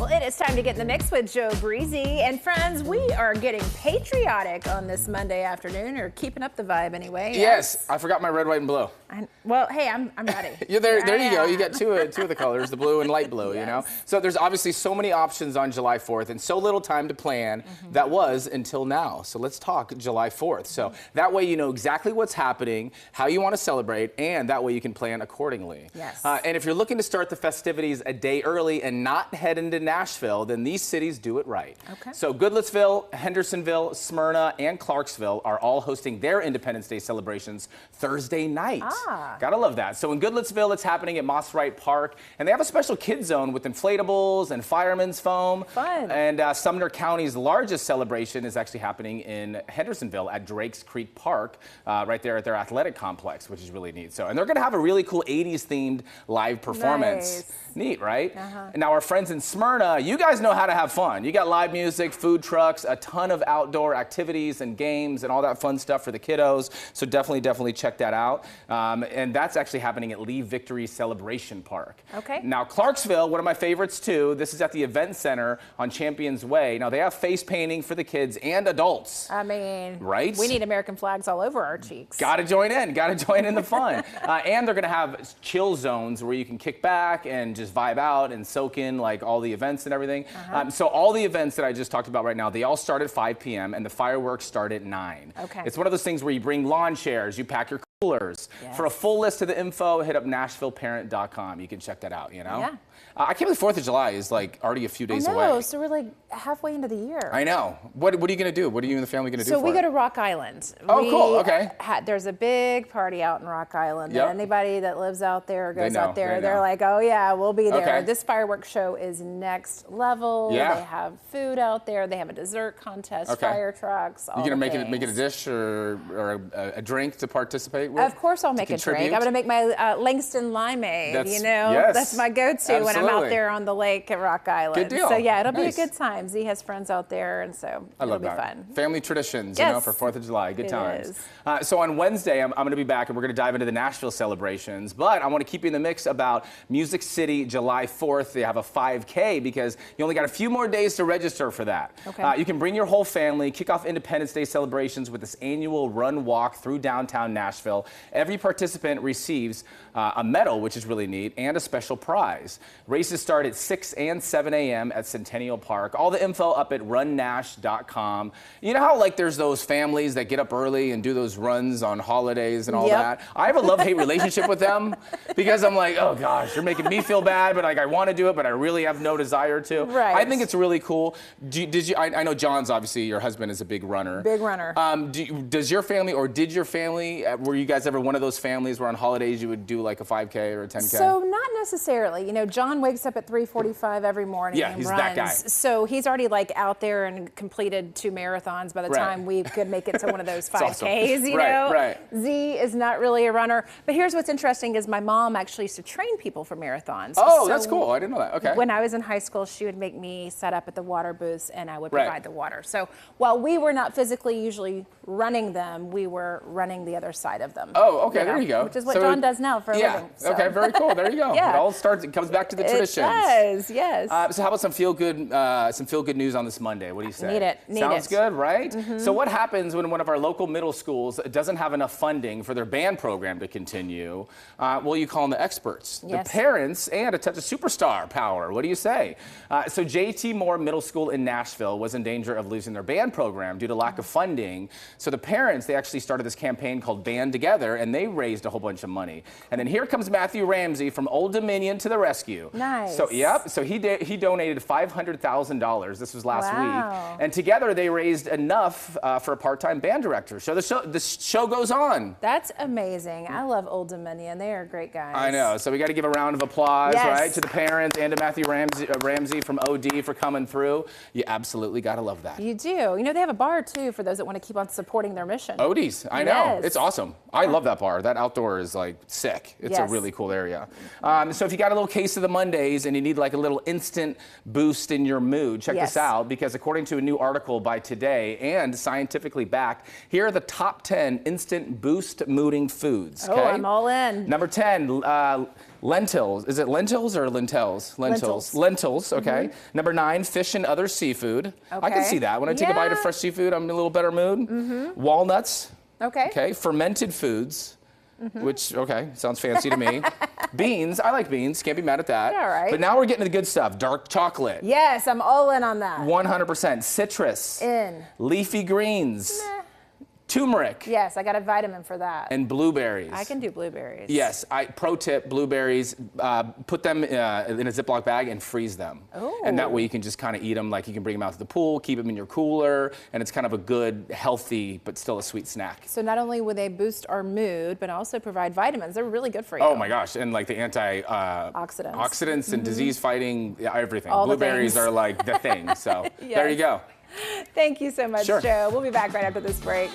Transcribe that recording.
Well, it is time to get in the mix with Joe Breezy. And friends, we are getting patriotic on this Monday afternoon, or keeping up the vibe anyway. Yes, I forgot my red, white, and blue. Well, hey, I'm ready. Yeah, there you go. You got two of the colors, the blue and light blue, Yes. you know? So there's obviously so many options on July 4th and so little time to plan that was until now. So let's talk July 4th. So that way you know exactly what's happening, how you want to celebrate, and that way you can plan accordingly. Yes. And if you're looking to start the festivities a day early and not head into Nashville, then these cities do it right. Okay. So Goodlettsville, Hendersonville, Smyrna, and Clarksville are all hosting their Independence Day celebrations Thursday night. Gotta love that. So in Goodlettsville, it's happening at Moss Wright Park, and they have a special kids zone with inflatables and fireman's foam. Fun. And Sumner County's largest celebration is actually happening in Hendersonville at Drakes Creek Park, right there at their athletic complex, which is really neat. So, and they're gonna have a really cool 80s themed live performance. Nice. Neat, right? And now our friends in Smyrna, you guys know how to have fun. You got live music, food trucks, a ton of outdoor activities and games and all that fun stuff for the kiddos. So definitely check that out. And that's actually happening at Lee Victory Celebration Park. Okay. Now Clarksville, one of my favorites too. This is at the Event Center on Champions Way. Now they have face painting for the kids and adults. I mean, right? We need American flags all over our cheeks. Gotta join in the fun. And they're gonna have chill zones where you can kick back and just vibe out and soak in like all the events and everything. So all the events that I just talked about right now, they all start at 5 p.m. and the fireworks start at 9. Okay. It's one of those things where you bring lawn chairs, you pack your coolers. Yes. For a full list of the info, hit up NashvilleParent.com. You can check that out, you know? Yeah. I can't believe 4th of July is like already a few days I know, away. so we're like halfway into the year. I know. What are you gonna do? What are you and the family gonna do So for we go it? to Rock Island. Oh, cool. Okay. There's a big party out in Rock Island. Yep. And anybody that lives out there or goes know, out there, they they're know. like, oh yeah, we'll be there. Okay. This fireworks show is next level. Yeah. They have food out there. They have a dessert contest, Okay. fire trucks, all You gonna the make it a things. dish or a drink to participate with? Of course I'll make a contribute? drink. I'm going to make my Langston limeade, That's- you know? yes, That's my go-to when I'm out absolutely. there on the lake at Rock Island. Good deal. So yeah, it'll Nice. be a good time. Z has friends out there, and so I love it'll that. be fun. Family traditions, you know, Yes. for 4th of July. Good It times. is. So on Wednesday, I'm going to be back and we're going to dive into the Nashville celebrations. But I want to keep you in the mix about Music City July 4th. They have a 5K because you only got a few more days to register for that. Okay. You can bring your whole family, kick off Independence Day celebrations with this annual run walk through downtown Nashville. Every participant receives a medal, which is really neat, and a special prize. Races start at 6 and 7 a.m. at Centennial Park. All the info up at runnash.com. You know how like there's those families that get up early and do those runs on holidays and all Yep. that? I have a love-hate relationship with them because I'm like, oh gosh, you're making me feel bad, but like I want to do it, but I really have no desire to. Right. I think it's really cool. I know John's obviously, your husband is a big runner. Big runner. Does your family, or did your family, were you guys ever one of those families where on holidays you would do like a 5K or a 10K? So not necessarily. You know, John wakes up at 3:45 every morning Yeah, and he's runs. that guy. So he's already like out there and completed 2 marathons by the Right. time we could make it to one of those 5Ks, awesome. you Right, know? right. Z is not really a runner. But here's what's interesting is my mom actually used to train people for marathons. Oh, So that's cool. I didn't know that. Okay. When I was in high school, she would make me set up at the water booths and I would Right. provide the water. So while we were not physically usually running them, we were running the other side of them. Oh, okay, know, there you go. Which is what So John does now for a yeah. living. So. Okay, very cool. There you go. Yeah. It comes back to the traditions. It does, yes. So how about some feel good news on this Monday? What do you say? Need it. Sounds good, right? So what happens when one of our local middle schools doesn't have enough funding for their band program to continue? Well, you call in the experts, Yes. the parents, and a touch of superstar power. What do you say? So J.T. Moore Middle School in Nashville was in danger of losing their band program due to lack of funding. So the parents, they actually started this campaign called Band Together, and they raised a whole bunch of money. And then here comes Matthew Ramsey from Old Dominion to the rescue. Nice. So yep. So he donated $500,000. This was last Wow. week, and together they raised enough for a part-time band director. So the show goes on. That's amazing. I love Old Dominion. They are great guys. I know. So we got to give a round of applause, Yes. right, to the parents and to Matthew Ramsey from OD for coming through. You absolutely got to love that. You do. You know, they have a bar, too, for those that want to keep on supporting their mission. ODs, I know. Yes. It's awesome. I love that bar. That outdoor is like sick. It's a really cool area. So if you got a little case of the Mondays and you need like a little instant boost in your mood, check this out, because according to a new article by Today and scientifically backed, here are the top 10 instant boost mooding foods. Okay? Oh, I'm all in. Number 10, lentils. Is it lentils or lentils? Lentils, okay. Number 9, fish and other seafood. I can see that. When I take a bite of fresh seafood, I'm in a little better mood. Walnuts. Okay. Fermented foods, which, sounds fancy to me. Beans. I like beans. Can't be mad at that. All right. But now we're getting to the good stuff. Dark chocolate. Yes, I'm all in on that. 100%. Citrus. In. Leafy greens. Turmeric. Yes, I got a vitamin for that. And blueberries. I can do blueberries. Yes. Pro tip, blueberries, put them in a Ziploc bag and freeze them. Oh. And that way you can just kind of eat them, like you can bring them out to the pool, keep them in your cooler, and it's kind of a good, healthy, but still a sweet snack. So not only will they boost our mood, but also provide vitamins. They're really good for you. Oh my gosh, and like the oxidants and disease fighting, everything. All Blueberries are like the thing, so there you go. Thank you so much, Joe. We'll be back right after this break.